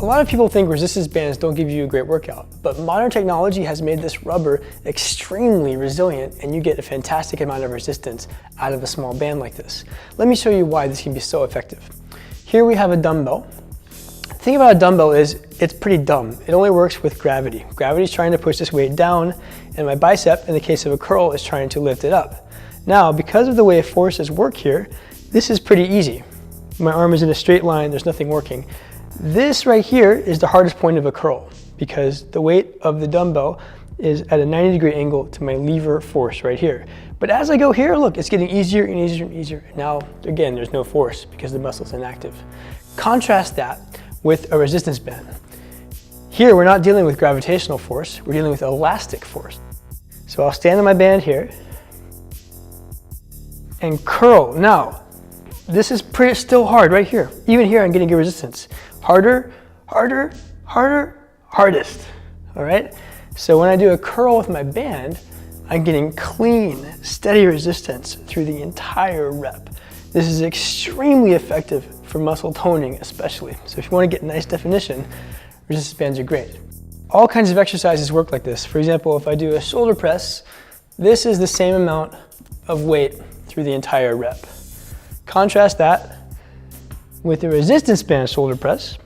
A lot of people think resistance bands don't give you a great workout, but modern technology has made this rubber extremely resilient and you get a fantastic amount of resistance out of a small band like this. Let me show you why this can be so effective. Here we have a dumbbell. The thing about a dumbbell is it's pretty dumb. It only works with gravity. Gravity is trying to push this weight down, and my bicep, in the case of a curl, is trying to lift it up. Now, because of the way forces work here, this is pretty easy. My arm is in a straight line, there's nothing working. This right here is the hardest point of a curl because the weight of the dumbbell is at a 90-degree angle to my lever force right here. But as I go here, look, it's getting easier and easier and easier. Now, again, there's no force because the muscle's inactive. Contrast that with a resistance band. Here, we're not dealing with gravitational force, we're dealing with elastic force. So I'll stand on my band here and curl. Now, this is still hard right here. Even here, I'm getting good resistance. Harder, harder, harder, hardest, all right? So when I do a curl with my band, I'm getting clean, steady resistance through the entire rep. This is extremely effective for muscle toning especially. So if you want to get nice definition, resistance bands are great. All kinds of exercises work like this. For example, if I do a shoulder press, this is the same amount of weight through the entire rep. Contrast that with the resistance band shoulder press,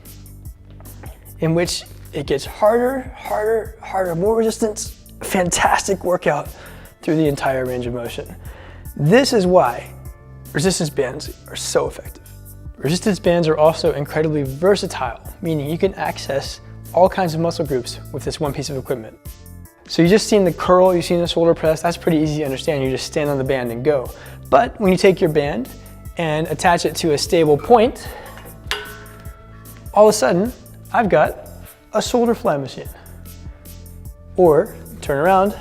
in which it gets harder, harder, harder, more resistance, fantastic workout through the entire range of motion. This is why resistance bands are so effective. Resistance bands are also incredibly versatile, meaning you can access all kinds of muscle groups with this one piece of equipment. So you just seen the curl, you've seen the shoulder press, that's pretty easy to understand. You just stand on the band and go. But when you take your band and attach it to a stable point, all of a sudden, I've got a shoulder fly machine. Or turn around,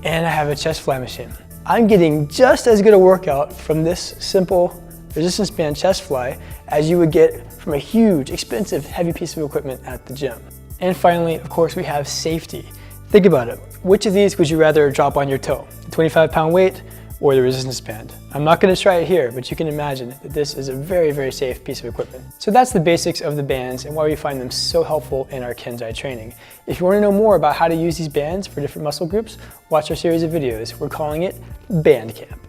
and I have a chest fly machine. I'm getting just as good a workout from this simple resistance band chest fly as you would get from a huge, expensive, heavy piece of equipment at the gym. And finally, of course, we have safety. Think about it. Which of these would you rather drop on your toe? The 25-pound weight or the resistance band? I'm not going to try it here, but you can imagine that this is a very, very safe piece of equipment. So that's the basics of the bands and why we find them so helpful in our Kenzai training. If you want to know more about how to use these bands for different muscle groups, watch our series of videos. We're calling it Band Camp.